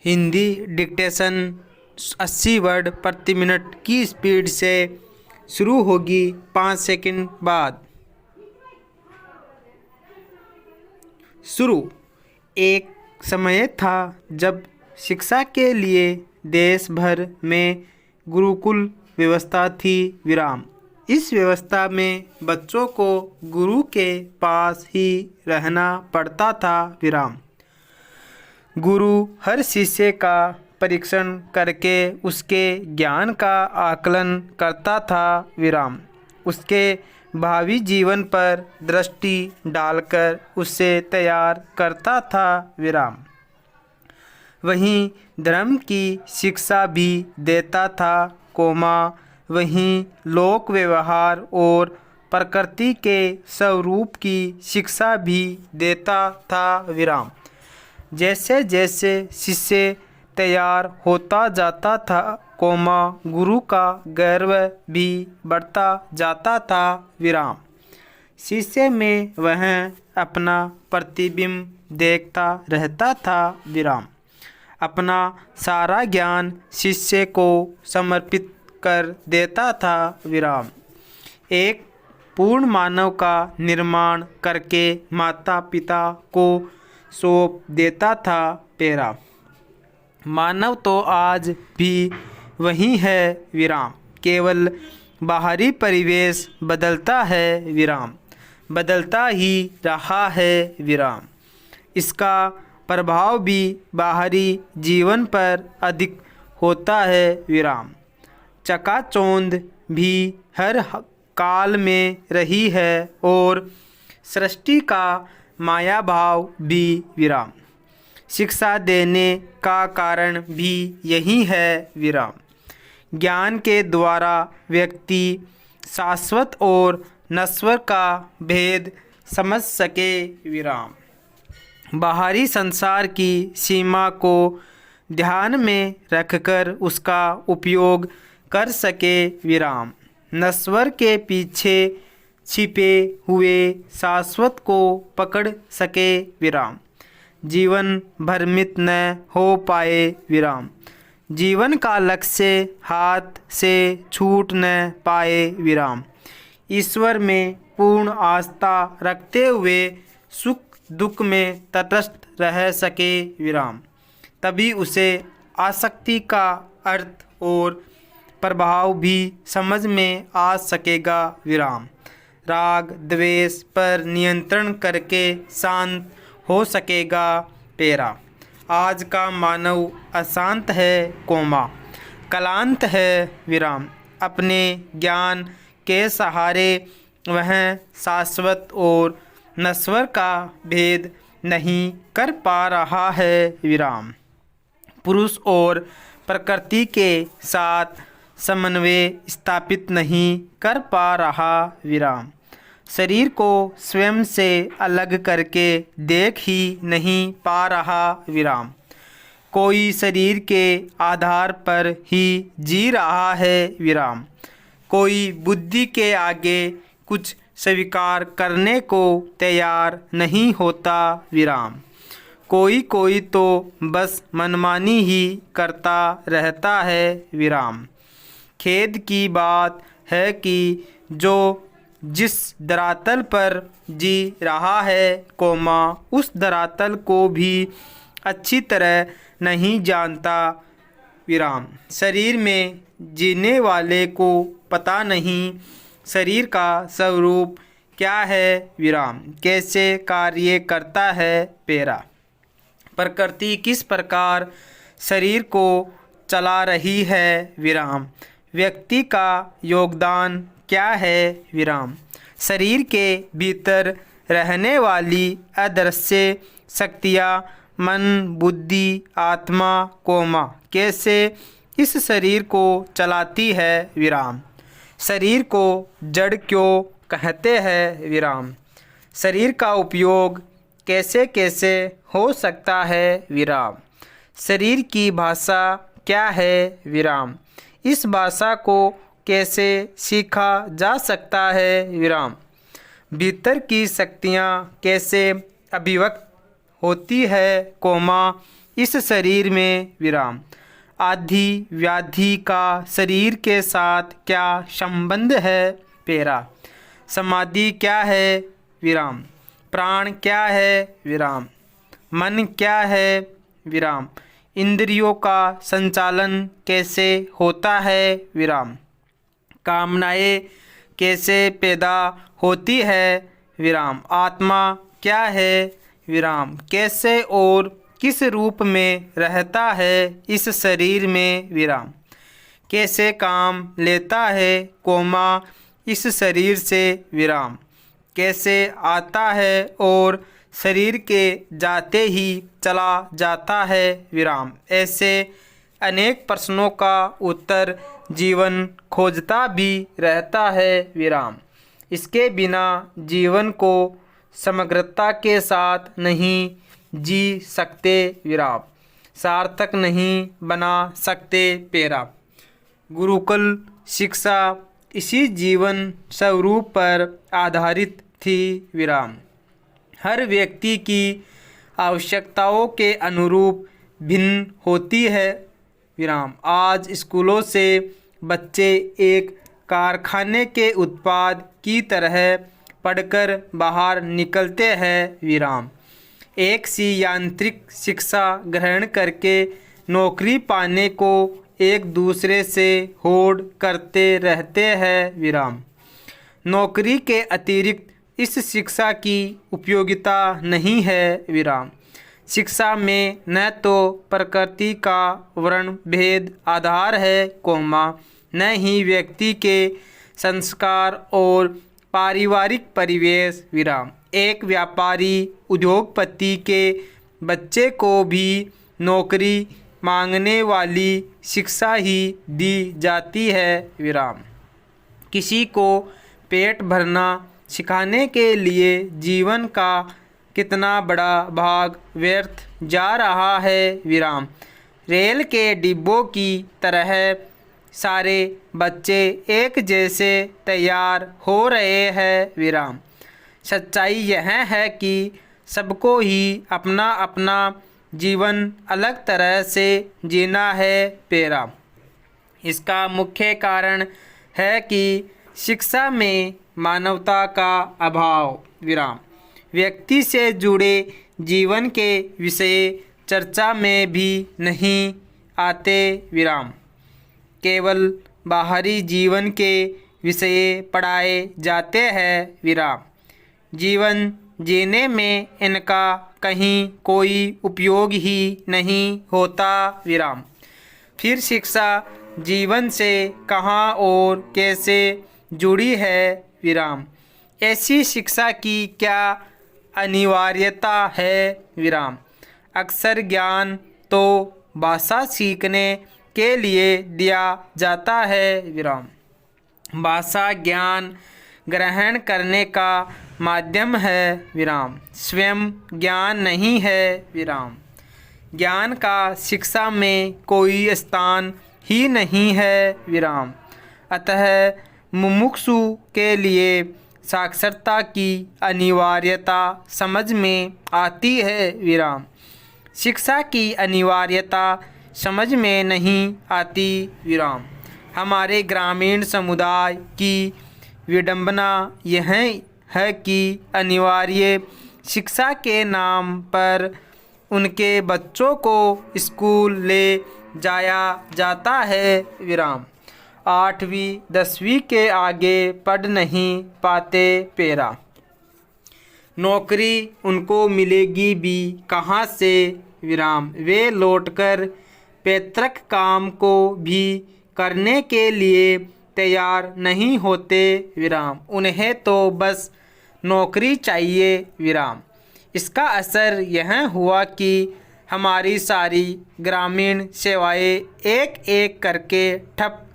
Hindi dictation 80 word प्रति minute की speed से शुरू होगी 5 सेकंड बाद। शुरू। एक समय था जब शिक्षा के लिए देश भर में गुरुकुल व्यवस्था थी। विराम। इस व्यवस्था में बच्चों को गुरु के पास ही रहना पड़ता था। विराम। गुरु हर शिष्य का परीक्षण करके उसके ज्ञान का आकलन करता था। विराम। उसके भावी जीवन पर दृष्टि डालकर उसे तैयार करता था। विराम। वहीं धर्म की शिक्षा भी देता था। वहीं लोक व्यवहार और प्रकृति के स्वरूप की शिक्षा भी देता था। विराम। जैसे जैसे शिष्य तैयार होता जाता था, गुरु का गर्व भी बढ़ता जाता था। विराम। शिष्य में वह अपना प्रतिबिंब देखता रहता था। विराम। अपना सारा ज्ञान शिष्य को समर्पित कर देता था। विराम। एक पूर्ण मानव का निर्माण करके माता पिता को सौंप देता था। पेरा। मानव तो आज भी वही है। विराम। केवल बाहरी परिवेश बदलता है। विराम। बदलता ही रहा है। विराम। इसका प्रभाव भी बाहरी जीवन पर अधिक होता है। विराम। चकाचौंध भी हर काल में रही है और सृष्टि का माया भाव भी। विराम। शिक्षा देने का कारण भी यही है। विराम। ज्ञान के द्वारा व्यक्ति शाश्वत और नश्वर का भेद समझ सके। विराम। बाहरी संसार की सीमा को ध्यान में रखकर उसका उपयोग कर सके। विराम। नश्वर के पीछे छिपे हुए शाश्वत को पकड़ सके। विराम। जीवन भ्रमित न हो पाए। विराम। जीवन का लक्ष्य हाथ से छूट न पाए। विराम। ईश्वर में पूर्ण आस्था रखते हुए सुख दुख में तटस्थ रह सके। विराम। तभी उसे आसक्ति का अर्थ और प्रभाव भी समझ में आ सकेगा। विराम। राग द्वेष पर नियंत्रण करके शांत हो सकेगा। पेरा। आज का मानव अशांत है, कलांत है। विराम। अपने ज्ञान के सहारे वह शाश्वत और नश्वर का भेद नहीं कर पा रहा है। विराम। पुरुष और प्रकृति के साथ समन्वय स्थापित नहीं कर पा रहा। विराम। शरीर को स्वयं से अलग करके देख ही नहीं पा रहा। विराम। कोई शरीर के आधार पर ही जी रहा है। विराम। कोई बुद्धि के आगे कुछ स्वीकार करने को तैयार नहीं होता। विराम। कोई तो बस मनमानी ही करता रहता है। विराम। खेद की बात है कि जो जिस धरातल पर जी रहा है, उस धरातल को भी अच्छी तरह नहीं जानता। विराम। शरीर में जीने वाले को पता नहीं शरीर का स्वरूप क्या है। विराम। कैसे कार्य करता है। पेरा। प्रकृति किस प्रकार शरीर को चला रही है। विराम। व्यक्ति का योगदान क्या है। विराम। शरीर के भीतर रहने वाली अदृश्य शक्तियाँ मन बुद्धि आत्मा कैसे इस शरीर को चलाती है। विराम। शरीर को जड़ क्यों कहते हैं। विराम। शरीर का उपयोग कैसे कैसे हो सकता है। विराम। शरीर की भाषा क्या है। विराम। इस भाषा को कैसे सीखा जा सकता है। विराम। भीतर की शक्तियाँ कैसे अभिव्यक्त होती है, इस शरीर में विराम। आदि व्याधि का शरीर के साथ क्या संबंध है? पेरा। समाधि क्या है? विराम। प्राण क्या है? विराम। मन क्या है? विराम। इंद्रियों का संचालन कैसे होता है? विराम। कामनाएं कैसे पैदा होती है? विराम। आत्मा क्या है? विराम। कैसे और किस रूप में रहता है इस शरीर में? विराम। कैसे काम लेता है कोमा इस शरीर से? विराम। कैसे आता है और शरीर के जाते ही चला जाता है? विराम। ऐसे अनेक प्रश्नों का उत्तर जीवन खोजता भी रहता है। विराम। इसके बिना जीवन को समग्रता के साथ नहीं जी सकते। विराम। सार्थक नहीं बना सकते। पेरा। गुरुकुल शिक्षा इसी जीवन स्वरूप पर आधारित थी। विराम। हर व्यक्ति की आवश्यकताओं के अनुरूप भिन्न होती है। विराम। आज स्कूलों से बच्चे एक कारखाने के उत्पाद की तरह पढ़कर बाहर निकलते हैं। विराम। एक सी यांत्रिक शिक्षा ग्रहण करके नौकरी पाने को एक दूसरे से होड़ करते रहते हैं। विराम। नौकरी के अतिरिक्त इस शिक्षा की उपयोगिता नहीं है। विराम। शिक्षा में न तो प्रकृति का वर्ण भेद आधार है कोमा न ही व्यक्ति के संस्कार और पारिवारिक परिवेश। विराम। एक व्यापारी उद्योगपति के बच्चे को भी नौकरी मांगने वाली शिक्षा ही दी जाती है। विराम। किसी को पेट भरना सिखाने के लिए जीवन का कितना बड़ा भाग व्यर्थ जा रहा है। विराम। रेल के डिब्बों की तरह सारे बच्चे एक जैसे तैयार हो रहे हैं। विराम। सच्चाई यह है कि सबको ही अपना अपना जीवन अलग तरह से जीना है। पेरा। इसका मुख्य कारण है कि शिक्षा में मानवता का अभाव। विराम। व्यक्ति से जुड़े जीवन के विषय चर्चा में भी नहीं आते। विराम। केवल बाहरी जीवन के विषय पढ़ाए जाते हैं। विराम। जीवन जीने में इनका कहीं कोई उपयोग ही नहीं होता। विराम। फिर शिक्षा जीवन से कहाँ और कैसे जुड़ी है? विराम। ऐसी शिक्षा की क्या अनिवार्यता है? विराम। अक्सर ज्ञान तो भाषा सीखने के लिए दिया जाता है। विराम। भाषा ज्ञान ग्रहण करने का माध्यम है। विराम। स्वयं ज्ञान नहीं है। विराम। ज्ञान का शिक्षा में कोई स्थान ही नहीं है। विराम। अतः मुमुक्षु के लिए साक्षरता की अनिवार्यता समझ में आती है। विराम। शिक्षा की अनिवार्यता समझ में नहीं आती। विराम। हमारे ग्रामीण समुदाय की विडंबना यह है कि अनिवार्य शिक्षा के नाम पर उनके बच्चों को स्कूल ले जाया जाता है। विराम। 8वीं 10वीं के आगे पढ़ नहीं पाते। पेरा। नौकरी उनको मिलेगी भी कहाँ से? विराम। वे लौटकर पैतृक काम को भी करने के लिए तैयार नहीं होते। विराम। उन्हें तो बस नौकरी चाहिए। विराम। इसका असर यह हुआ कि हमारी सारी ग्रामीण सेवाएं एक एक करके ठप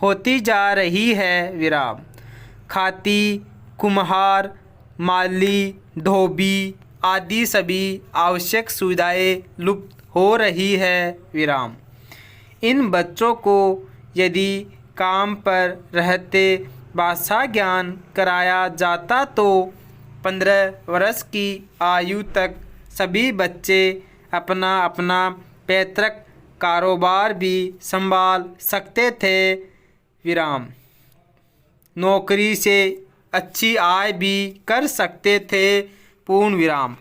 होती जा रही है। विराम। खाती, कुम्हार, माली, धोबी आदि सभी आवश्यक सुविधाएं लुप्त हो रही है। विराम। इन बच्चों को यदि काम पर रहते भाषा ज्ञान कराया जाता तो 15 वर्ष की आयु तक सभी बच्चे अपना अपना पैतृक कारोबार भी संभाल सकते थे विराम। नौकरी से अच्छी आय भी कर सकते थे पूर्ण विराम।